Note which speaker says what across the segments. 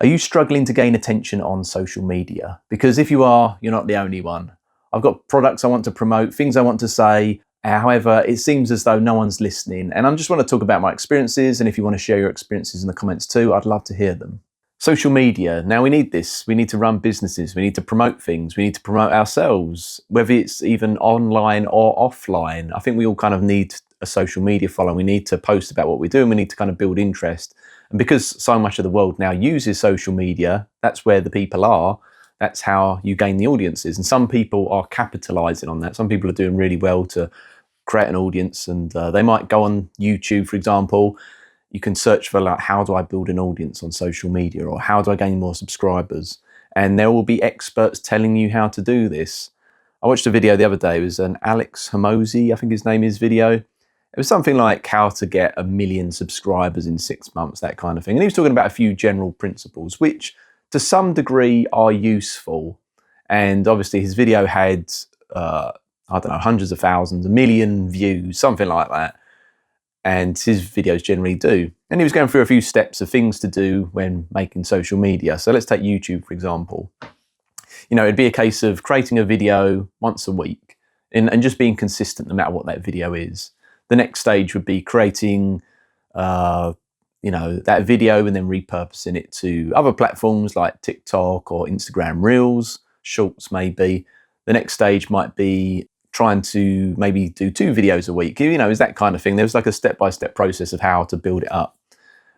Speaker 1: Are you struggling to gain attention on social media? Because if you are, you're not the only one. I've got products I want to promote, things I want to say. However, it seems as though no one's listening. And I just want to talk about my experiences. And if you want to share your experiences in the comments too, I'd love to hear them. Social media. Now we need this. We need to run businesses. We need to promote things. We need to promote ourselves, whether it's even online or offline. I think we all kind of need a social media following. We need to post about what we're doing. We need to kind of build interest. And because so much of the world now uses social media, that's where the people are. That's how you gain the audiences. And some people are capitalizing on that. Some people are doing really well to create an audience, and they might go on YouTube, for example. You can search for like, how do I build an audience on social media, or how do I gain more subscribers? And there will be experts telling you how to do this. I watched a video the other day. It was an Alex Hormozi, I think his name is, video. It was something like how to get 1 million subscribers in 6 months, that kind of thing. And he was talking about a few general principles, which to some degree are useful. And obviously his video had, I don't know, hundreds of thousands, 1 million views, something like that. And his videos generally do. And he was going through a few steps of things to do when making social media. So let's take YouTube, for example. You know, it'd be a case of creating a video once a week and just being consistent no matter what that video is. The next stage would be creating, that video and then repurposing it to other platforms like TikTok or Instagram Reels, Shorts maybe. The next stage might be trying to maybe do 2 videos a week, is that kind of thing. There was like a step-by-step process of how to build it up.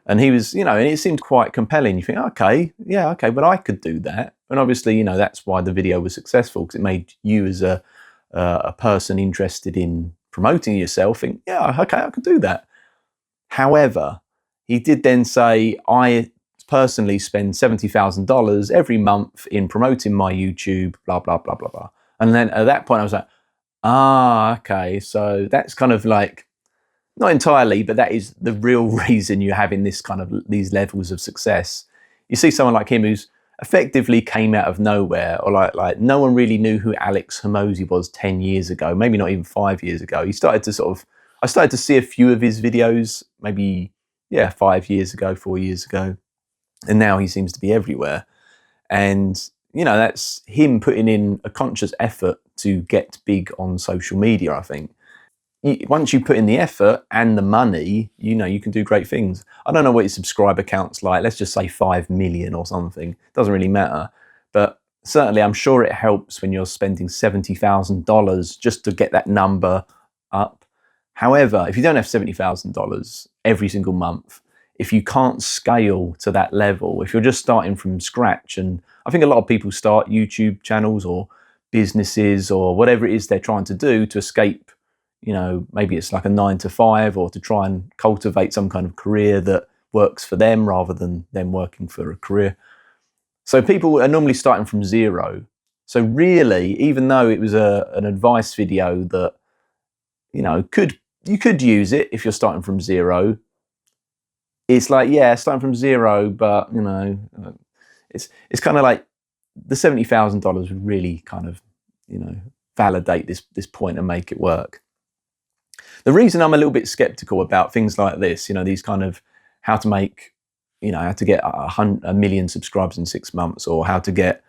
Speaker 1: And he was, and it seemed quite compelling. You think, okay, but I could do that. And obviously, that's why the video was successful, because it made you as a person interested in promoting yourself think, yeah, okay, I could do that. However, he did then say, I personally spend $70,000 every month in promoting my YouTube, blah, blah, blah, blah, blah. And then at that point I was like, okay, so that's kind of like, not entirely, but that is the real reason you're having this kind of, these levels of success. You see someone like him who's effectively came out of nowhere, or like no one really knew who Alex Hormozi was 10 years ago, maybe not even 5 years ago. I started to see a few of his videos, maybe, 5 years ago, 4 years ago. And now he seems to be everywhere. And, that's him putting in a conscious effort to get big on social media, I think. Once you put in the effort and the money, you can do great things. I don't know what your subscriber count's like. Let's just say 5 million or something. Doesn't really matter. But certainly I'm sure it helps when you're spending $70,000 just to get that number up. However, if you don't have $70,000 every single month, if you can't scale to that level, if you're just starting from scratch, and I think a lot of people start YouTube channels or businesses or whatever it is they're trying to do to escape, maybe it's like a 9 to 5, or to try and cultivate some kind of career that works for them rather than them working for a career. So people are normally starting from zero. So really, even though it was an advice video that, you could use it if you're starting from zero, it's like, starting from zero, but, it's kind of like the $70,000 would really kind of, validate this point and make it work. The reason I'm a little bit skeptical about things like this, these kind of how to make, how to get 1 million subscribers in 6 months, or how to get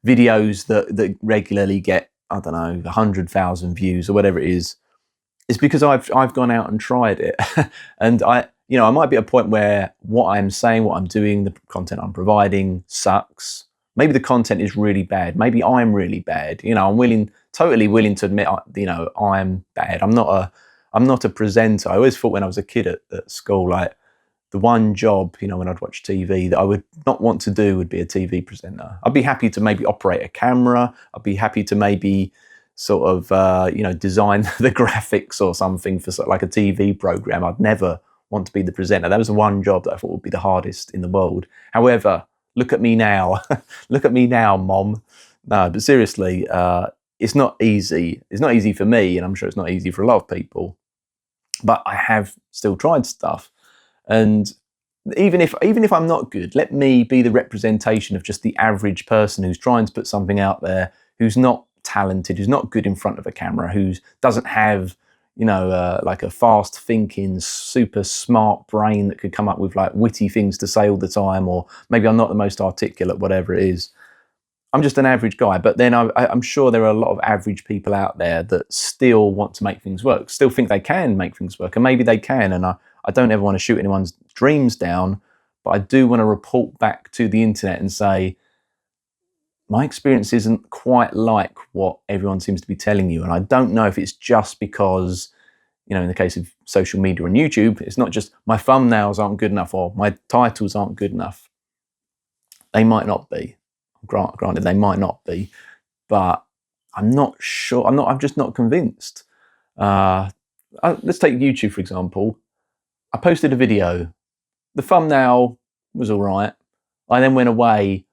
Speaker 1: videos that regularly get, 100,000 views or whatever it is because I've gone out and tried it. And I might be at a point where what I'm saying, what I'm doing, the content I'm providing sucks. Maybe the content is really bad. Maybe I'm really bad. I'm totally willing to admit, I'm bad. I'm not a presenter. I always thought when I was a kid at school, like the one job, when I'd watch TV that I would not want to do would be a TV presenter. I'd be happy to maybe operate a camera. I'd be happy to maybe sort of, design the graphics or something for like a TV program. I'd never want to be the presenter. That was the one job that I thought would be the hardest in the world. However, look at me now. Look at me now, Mom. No, but seriously, it's not easy. It's not easy for me, and I'm sure it's not easy for a lot of people. But I have still tried stuff. And even if I'm not good, let me be the representation of just the average person who's trying to put something out there, who's not talented, who's not good in front of a camera, who doesn't have, like a fast thinking, super smart brain that could come up with like witty things to say all the time, or maybe I'm not the most articulate, whatever it is. I'm just an average guy, but then I'm sure there are a lot of average people out there that still want to make things work, still think they can make things work, and maybe they can. And I don't ever want to shoot anyone's dreams down, but I do want to report back to the internet and say, my experience isn't quite like what everyone seems to be telling you. And I don't know if it's just because, in the case of social media and YouTube, it's not just my thumbnails aren't good enough or my titles aren't good enough. They might not be. Granted, they might not be, but I'm not sure. I'm just not convinced. Let's take YouTube, for example. I posted a video. The thumbnail was all right. I then went away,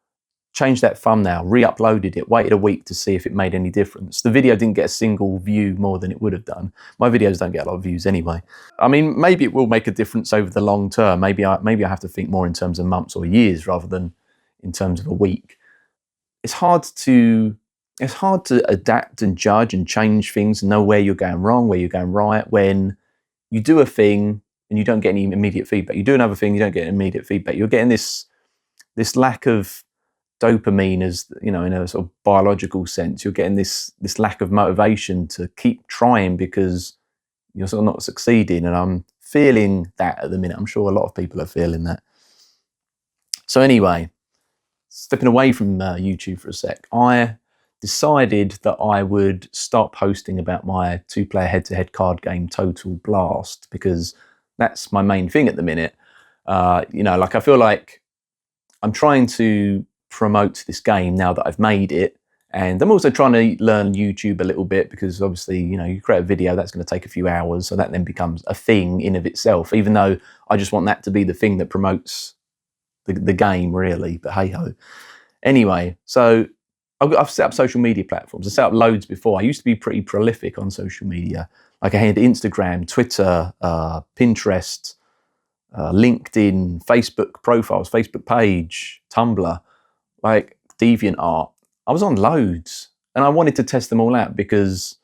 Speaker 1: changed that thumbnail, re-uploaded it, waited a week to see if it made any difference. The video didn't get a single view more than it would have done. My videos don't get a lot of views anyway. I mean, maybe it will make a difference over the long term. Maybe I have to think more in terms of months or years rather than in terms of a week. It's hard to adapt and judge and change things and know where you're going wrong, where you're going right, when you do a thing and you don't get any immediate feedback. You do another thing, you don't get immediate feedback. You're getting this lack of dopamine, as in a sort of biological sense. You're getting this lack of motivation to keep trying because you're sort of not succeeding. And I'm feeling that at the minute. I'm sure a lot of people are feeling that. So anyway, stepping away from YouTube for a sec, I decided that I would start posting about my 2-player head-to-head card game Total Blast, because that's my main thing at the minute. Like I feel like I'm trying to promote this game now that I've made it, and I'm also trying to learn YouTube a little bit, because obviously, you create a video, that's going to take a few hours, so that then becomes a thing in of itself, even though I just want that to be the thing that promotes the game, really. But hey ho. Anyway, so I've set up social media platforms. I set up loads before. I used to be pretty prolific on social media. Like I had Instagram, Twitter, Pinterest, LinkedIn, Facebook profiles, Facebook page, Tumblr, like DeviantArt. I was on loads, and I wanted to test them all out because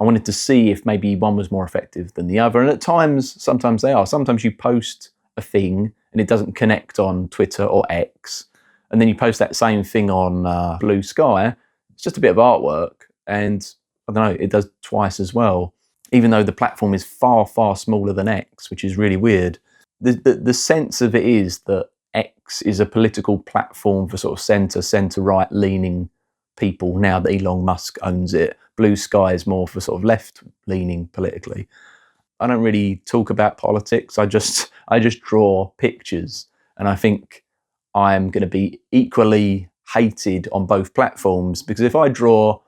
Speaker 1: I wanted to see if maybe one was more effective than the other. And at times, sometimes they are. Sometimes you post a thing and it doesn't connect on Twitter or X, and then you post that same thing on Blue Sky. It's just a bit of artwork, and I don't know, it does twice as well, even though the platform is far, far smaller than X, which is really weird. The sense of it is that X is a political platform for sort of centre-right leaning people now that Elon Musk owns it. Blue Sky is more for sort of left-leaning politically. I don't really talk about politics. I just draw pictures, and I think I'm going to be equally hated on both platforms, because if I draw,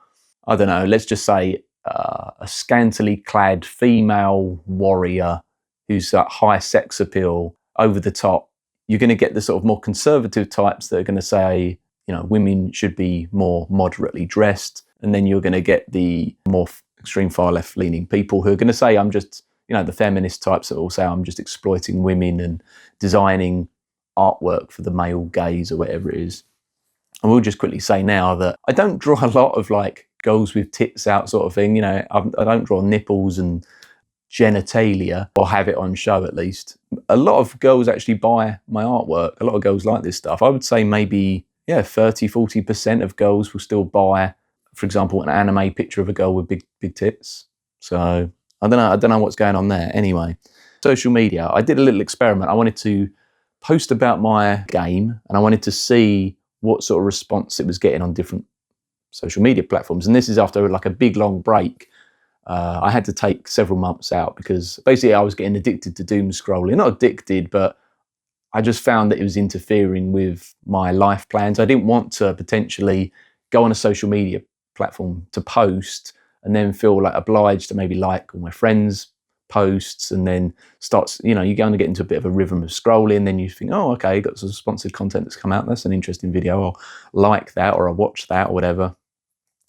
Speaker 1: I don't know, let's just say a scantily clad female warrior who's got high sex appeal, over the top, you're going to get the sort of more conservative types that are going to say, women should be more moderately dressed. And then you're going to get the more extreme far left leaning people who are going to say, I'm just, the feminist types that will say, I'm just exploiting women and designing artwork for the male gaze or whatever it is. And we'll just quickly say now that I don't draw a lot of like girls with tits out sort of thing. I don't draw nipples and genitalia, or have it on show at least. A lot of girls actually buy my artwork. A lot of girls like this stuff. I would say maybe 30-40% of girls will still buy, for example, an anime picture of a girl with big tits. So I don't know what's going on there. Anyway, social media, I did a little experiment. I wanted to post about my game, and I wanted to see what sort of response it was getting on different social media platforms. And this is after like a big long break. I had to take several months out because basically I was getting addicted to doom scrolling. Not addicted, but I just found that it was interfering with my life plans. I didn't want to potentially go on a social media platform to post and then feel like obliged to maybe like all my friends' posts, and then starts, you're going to get into a bit of a rhythm of scrolling. Then you think, oh, okay, got some sponsored content that's come out. That's an interesting video. I'll like that, or I'll watch that, or whatever.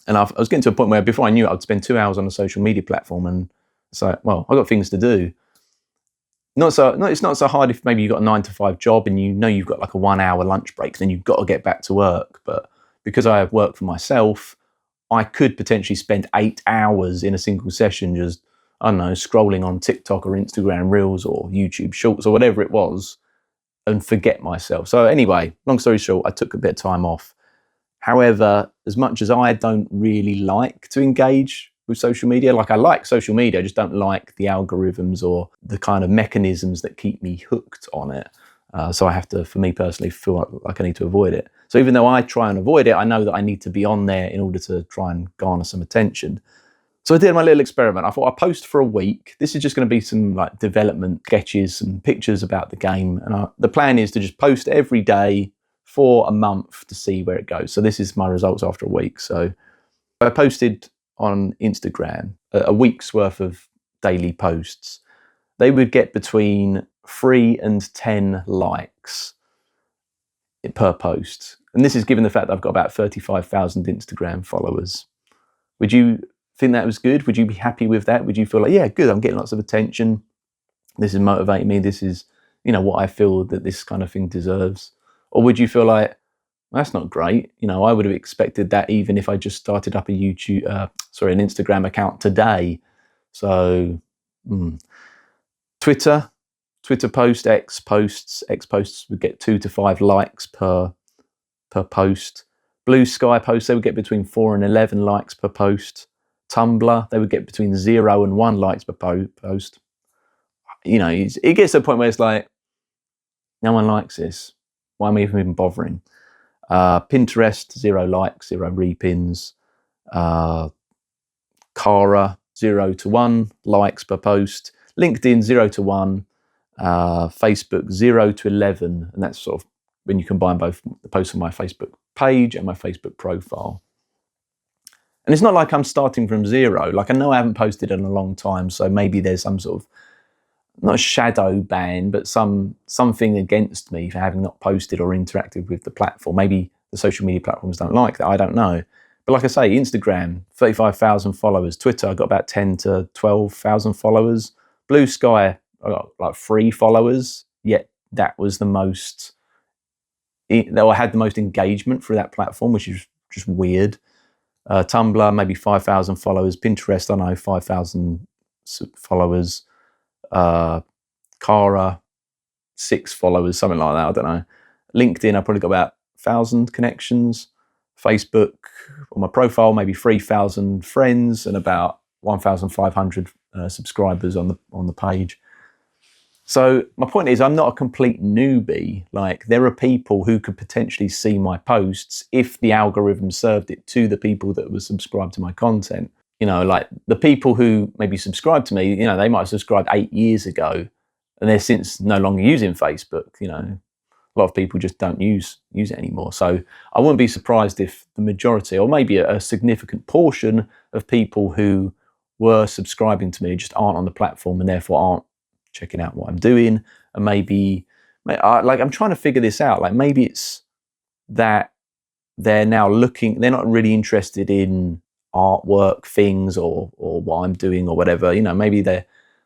Speaker 1: And I was getting to a point where before I knew it, I'd spend 2 hours on a social media platform, and it's like, well, I've got things to do. It's not so hard if maybe you've got a 9-to-5 job and you've got like a 1 hour lunch break, then you've got to get back to work. But because I work for myself, I could potentially spend 8 hours in a single session just I don't know, scrolling on TikTok or Instagram Reels or YouTube Shorts or whatever it was, and forget myself. So anyway, long story short, I took a bit of time off. However, as much as I don't really like to engage with social media, like I like social media, I just don't like the algorithms or the kind of mechanisms that keep me hooked on it. So I have to, for me personally, feel like I need to avoid it. So even though I try and avoid it, I know that I need to be on there in order to try and garner some attention. So I did my little experiment. I thought I'll post for a week. This is just going to be some like development sketches, some pictures about the game. And the plan is to just post every day for a month to see where it goes. So this is my results after a week. So I posted on Instagram a week's worth of daily posts. They would get between 3 and 10 likes per post. And this is given the fact that I've got about 35,000 Instagram followers. Would you think that was good? Would you be happy with that? Would you feel like, yeah, good, I'm getting lots of attention. This is motivating me. This is, what I feel that this kind of thing deserves. Or would you feel like, that's not great. I would have expected that even if I just started up an Instagram account today. So, Twitter post, X posts would get 2 to 5 likes per post. Blue Sky posts, they would get between 4 and 11 likes per post. Tumblr, they would get between 0 and 1 likes per post. It gets to a point where it's like, no one likes this. Why am I even bothering? Pinterest, 0 likes, 0 repins. Kara, 0 to 1 likes per post. LinkedIn, 0 to 1. Facebook, 0 to 11. And that's sort of when you combine both the posts on my Facebook page and my Facebook profile. And it's not like I'm starting from 0. Like I know I haven't posted in a long time, so maybe there's some sort of, not a shadow ban, but something against me for having not posted or interacted with the platform. Maybe the social media platforms don't like that, I don't know. But like I say, Instagram, 35,000 followers. Twitter, I got about 10 to 12,000 followers. Blue Sky, I got like 3 followers, yet that was the most, I had the most engagement through that platform, which is just weird. Tumblr, maybe 5,000 followers. Pinterest, I don't know, 5,000 followers. Kara, 6 followers, something like that, I don't know. LinkedIn, I probably got about 1,000 connections. Facebook, on my profile, maybe 3,000 friends and about 1,500 subscribers on the page. So my point is, I'm not a complete newbie. Like there are people who could potentially see my posts if the algorithm served it to the people that were subscribed to my content. Like the people who maybe subscribed to me, they might have subscribed 8 years ago and they're since no longer using Facebook. A lot of people just don't use it anymore. So I wouldn't be surprised if the majority, or maybe a significant portion of people who were subscribing to me just aren't on the platform and therefore aren't checking out what I'm doing. And maybe I'm trying to figure this out. Like maybe it's that they're now they're not really interested in artwork things or what I'm doing or whatever. Maybe they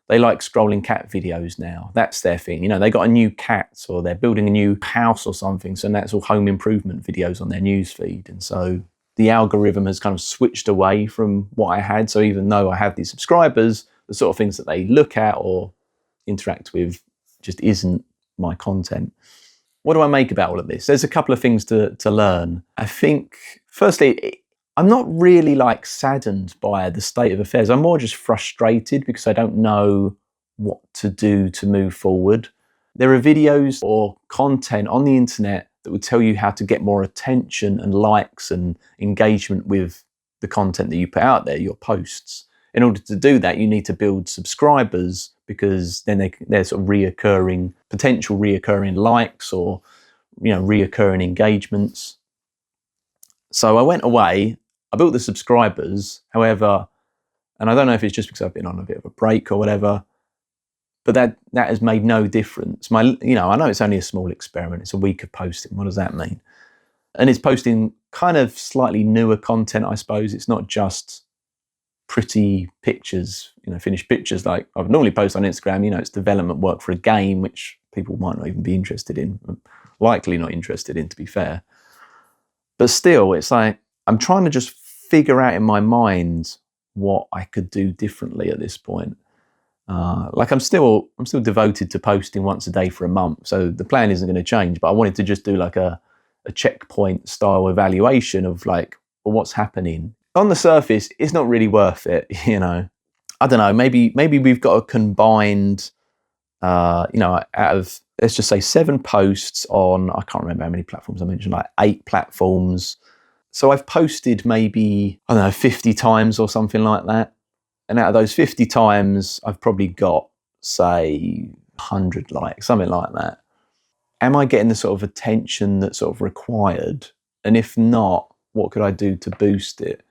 Speaker 1: like scrolling cat videos now. That's their thing. They got a new cat or they're building a new house or something. So that's all home improvement videos on their news feed. And so the algorithm has kind of switched away from what I had. So even though I have these subscribers, the sort of things that they look at or interact with just isn't my content. What do I make about all of this? There's a couple of things to learn. I think, firstly, I'm not really like saddened by the state of affairs. I'm more just frustrated because I don't know what to do to move forward. There are videos or content on the internet that will tell you how to get more attention and likes and engagement with the content that you put out there, your posts. In order to do that, you need to build subscribers because then they're sort of potential reoccurring likes or reoccurring engagements. So I went away, I built the subscribers, however, and I don't know if it's just because I've been on a bit of a break or whatever, but that has made no difference. I know it's only a small experiment, it's a week of posting, what does that mean? And it's posting kind of slightly newer content, I suppose. It's not just pretty pictures, finished pictures like I've normally post on Instagram. It's development work for a game, which people might not even be interested in, likely not interested in, to be fair. But still, it's like I'm trying to just figure out in my mind what I could do differently at this point. Like I'm still devoted to posting once a day for a month, so the plan isn't going to change. But I wanted to just do like a checkpoint style evaluation of like, well, what's happening. On the surface, it's not really worth it, you know. I don't know. Maybe we've got a combined, you know, out of, let's just say 7 posts on, I can't remember how many platforms I mentioned, like 8 platforms. So I've posted maybe, I don't know, 50 times or something like that. And out of those 50 times, I've probably got, say, 100 likes, something like that. Am I getting the sort of attention that's sort of required? And if not, what could I do to boost it?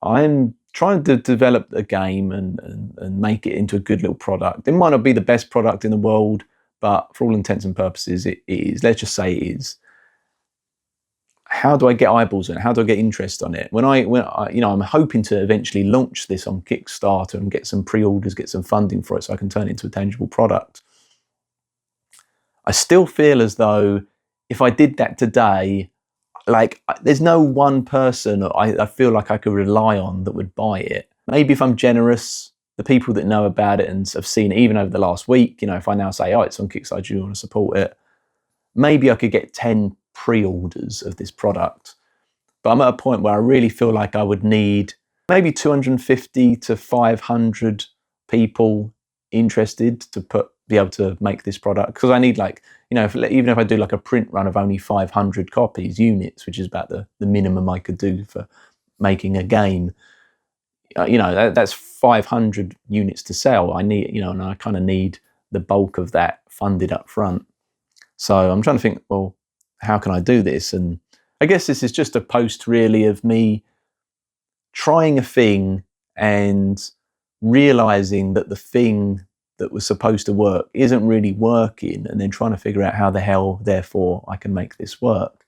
Speaker 1: I'm trying to develop a game and make it into a good little product. It might not be the best product in the world, but for all intents and purposes, it is. Let's just say it is. How do I get eyeballs on it? How do I get interest on it? When I, you know, I'm hoping to eventually launch this on Kickstarter and get some pre-orders, get some funding for it so I can turn it into a tangible product. I still feel as though if I did that today, like there's no one person I feel like I could rely on that would buy it. Maybe if I'm generous, the people that know about it and have seen it even over the last week, you know, if I now say, oh, it's on Kickstarter, do you want to support it? Maybe I could get 10 pre-orders of this product. But I'm at a point where I really feel like I would need maybe 250 to 500 people interested to be able to make this product. Because I need, like, you know, even if I do like a print run of only 500 copies, units, which is about the minimum I could do for making a game, you know, that's 500 units to sell. I need, you know, and I kind of need the bulk of that funded up front. So I'm trying to think, well, how can I do this? And I guess this is just a post really of me trying a thing and realizing that the thing that was supposed to work isn't really working, and then trying to figure out how the hell, therefore, I can make this work.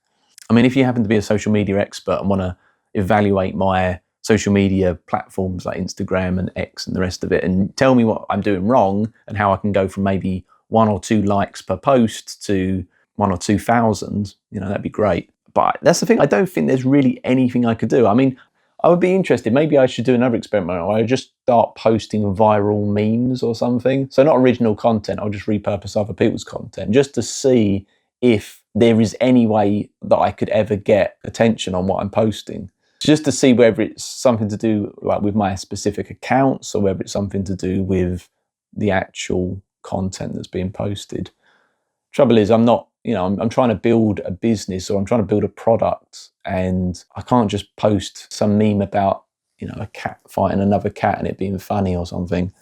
Speaker 1: I mean, if you happen to be a social media expert and want to evaluate my social media platforms like Instagram and X and the rest of it, and tell me what I'm doing wrong and how I can go from maybe 1 or 2 likes per post to 1 or 2,000, you know, that'd be great. But that's the thing, I don't think there's really anything I could do. I mean, I would be interested, maybe I should do another experiment where I just start posting viral memes or something. So not original content, I'll just repurpose other people's content just to see if there is any way that I could ever get attention on what I'm posting. Just to see whether it's something to do like with my specific accounts or whether it's something to do with the actual content that's being posted. Trouble is, I'm not, you know, I'm trying to build a business, or I'm trying to build a product, and I can't just post some meme about, you know, a cat fighting another cat and it being funny or something.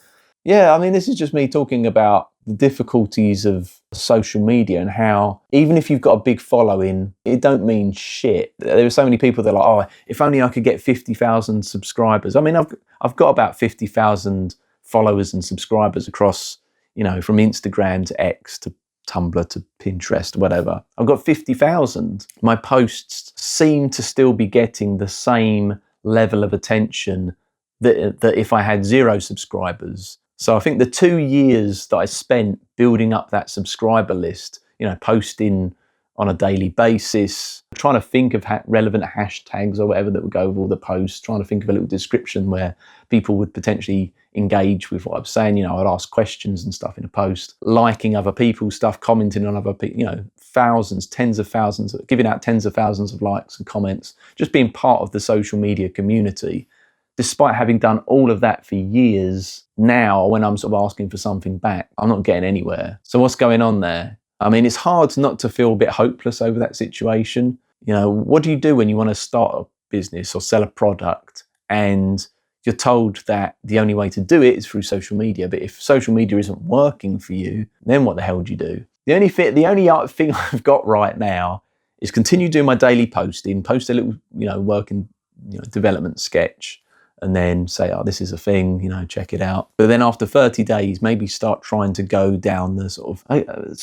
Speaker 1: Yeah, I mean, this is just me talking about the difficulties of social media and how even if you've got a big following, it don't mean shit. There are so many people that are like, oh, if only I could get 50,000 subscribers. I mean, I've got about 50,000 followers and subscribers across, you know, from Instagram to X to Tumblr to Pinterest, whatever. I've got 50,000. My posts seem to still be getting the same level of attention that if I had 0 subscribers. So I think the 2 years that I spent building up that subscriber list, you know, posting on a daily basis, trying to think of relevant hashtags or whatever that would go with all the posts, trying to think of a little description where people would potentially engage with what I'm saying. You know, I'd ask questions and stuff in a post, liking other people's stuff, commenting on other people, you know, thousands, tens of thousands, giving out tens of thousands of likes and comments, just being part of the social media community. Despite having done all of that for years, now when I'm sort of asking for something back, I'm not getting anywhere. So what's going on there? I mean, it's hard not to feel a bit hopeless over that situation. You know, what do you do when you want to start a business or sell a product and you're told that the only way to do it is through social media? But if social media isn't working for you, then what the hell do you do? The only thing I've got right now is continue doing my daily posting, post a little, you know, working, you know, development sketch, and then say, oh, this is a thing, you know, check it out. But then after 30 days, maybe start trying to go down the sort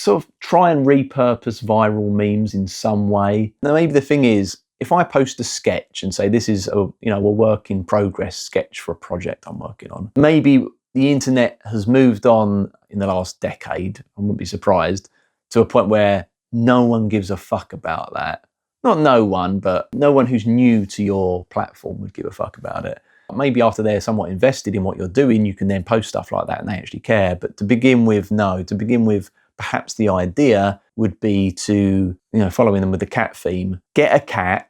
Speaker 1: of try and repurpose viral memes in some way. Now, maybe the thing is, if I post a sketch and say this is a work in progress sketch for a project I'm working on, maybe the internet has moved on in the last decade, I wouldn't be surprised, to a point where no one gives a fuck about that. Not no one, but no one who's new to your platform would give a fuck about it. Maybe after they're somewhat invested in what you're doing, you can then post stuff like that and they actually care. But to begin with, no. To begin with, perhaps the idea would be to, following them with the cat theme, get a cat,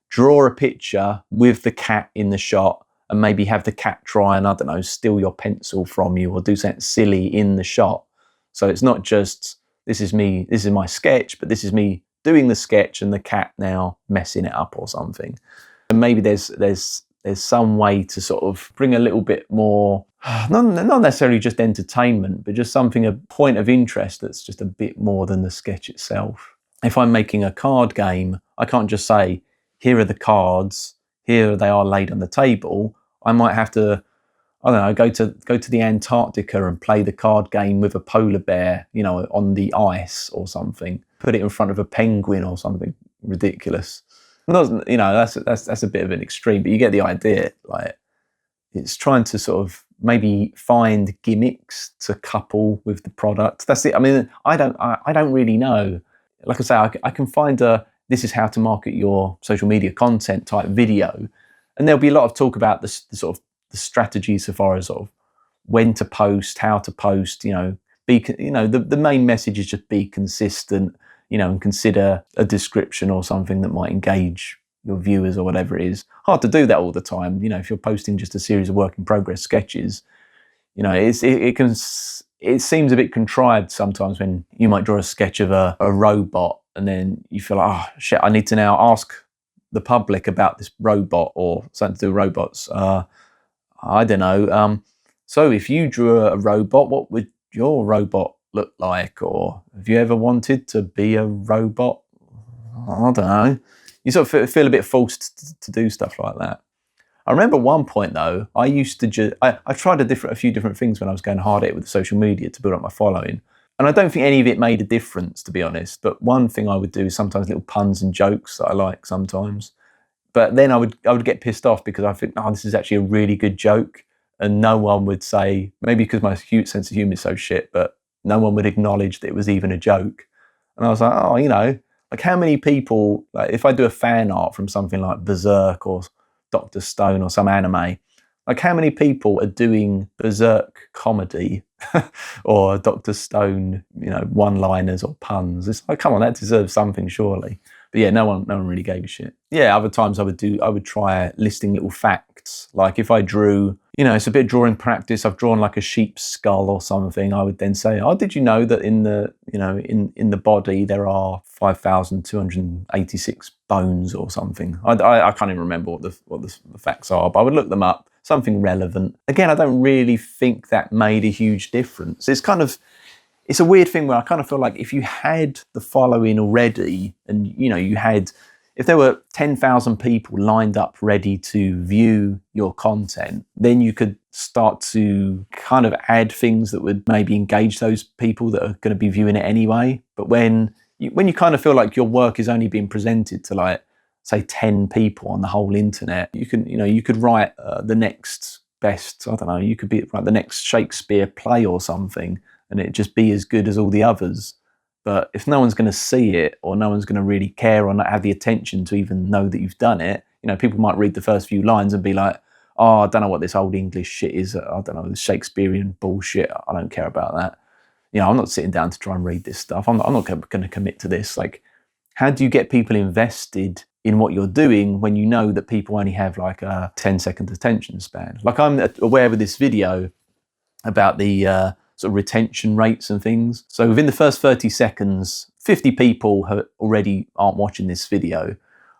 Speaker 1: draw a picture with the cat in the shot, and maybe have the cat try and, I don't know, steal your pencil from you or do something silly in the shot. So it's not just, this is me, this is my sketch, but this is me doing the sketch and the cat now messing it up or something. And maybe there's some way to sort of bring a little bit more, not necessarily just entertainment, but just something, a point of interest that's just a bit more than the sketch itself. If I'm making a card game, I can't just say, here are the cards, here they are laid on the table. I might have to, I don't know, go to the Antarctica and play the card game with a polar bear, on the ice or something. Put it in front of a penguin or something ridiculous. That's a bit of an extreme, but you get the idea. Like, it's trying to sort of maybe find gimmicks to couple with the product. That's it. I mean, I don't really know. Like I say, I can find this is how to market your social media content type video, and there'll be a lot of talk about the sort of the strategies so far as sort of when to post, how to post. The main message is just be consistent. And consider a description or something that might engage your viewers or whatever it is. Hard to do that all the time. If you're posting just a series of work in progress sketches, it seems a bit contrived sometimes when you might draw a sketch of a robot and then you feel like, oh shit, I need to now ask the public about this robot or something to do with robots. I don't know. So if you drew a robot, what would your robot look like? Or have you ever wanted to be a robot? I don't know. You sort of feel a bit forced to do stuff like that. I remember one point though, I used to I tried a few different things when I was going hard at it with social media to build up my following. And I don't think any of it made a difference, to be honest. But one thing I would do is sometimes little puns and jokes that I like sometimes. But then I would get pissed off because I think, oh, this is actually a really good joke. And no one would say, maybe because my sense of humour is so shit, but no one would acknowledge that it was even a joke. And I was like, oh, like how many people, like if I do a fan art from something like Berserk or Dr. Stone or some anime, like how many people are doing Berserk comedy or Dr. Stone, one-liners or puns? It's like, come on, that deserves something surely. But yeah, no one really gave a shit. Yeah, other times I would try listing little facts. Like if I drew, it's a bit of drawing practice. I've drawn like a sheep's skull or something. I would then say, oh, did you know that in the, in the body there are 5,286 bones or something? I can't even remember what the facts are, but I would look them up. Something relevant. Again, I don't really think that made a huge difference. It's a weird thing where I kind of feel like if you had the following already and, if there were 10,000 people lined up ready to view your content, then you could start to kind of add things that would maybe engage those people that are going to be viewing it anyway. But when you kind of feel like your work is only being presented to like, say 10 people on the whole internet, you could write the next best, I don't know, you could write the next Shakespeare play or something and it'd just be as good as all the others. But if no one's going to see it or no one's going to really care or not have the attention to even know that you've done it, people might read the first few lines and be like, oh, I don't know what this old English shit is. I don't know, this Shakespearean bullshit. I don't care about that. I'm not sitting down to try and read this stuff. I'm not going to commit to this. Like, how do you get people invested in what you're doing when you know that people only have like a 10-second attention span? Like I'm aware with this video about the sort of retention rates and things. So within the first 30 seconds, 50 people already aren't watching this video.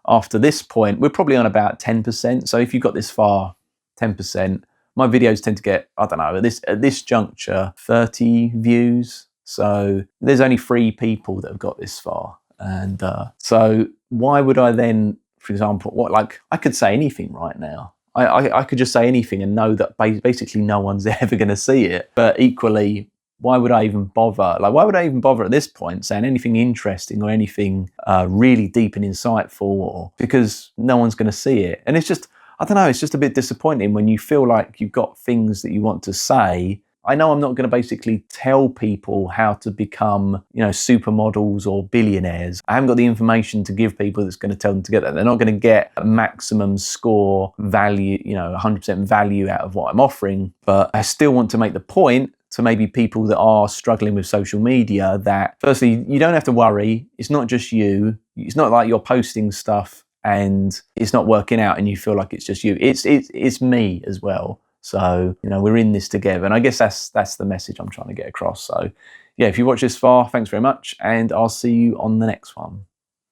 Speaker 1: After this point, we're probably on about 10%. So if you got this far, 10%, my videos tend to get, I don't know, at this juncture, 30 views. So there's only 3 people that have got this far. And so why would I then, for example, I could say anything right now. I could just say anything and know that basically no one's ever going to see it. But equally, why would I even bother? Like, why would I even bother at this point saying anything interesting or anything really deep and insightful? Because no one's going to see it. And it's just, I don't know, it's just a bit disappointing when you feel like you've got things that you want to say. I know I'm not going to basically tell people how to become, supermodels or billionaires. I haven't got the information to give people that's going to tell them to get that. They're not going to get a maximum score value, 100% value out of what I'm offering. But I still want to make the point to maybe people that are struggling with social media that, firstly, you don't have to worry. It's not just you. It's not like you're posting stuff and it's not working out and you feel like it's just you. It's me as well. So, we're in this together. And I guess that's the message I'm trying to get across. So, yeah, if you watch this far, thanks very much. And I'll see you on the next one.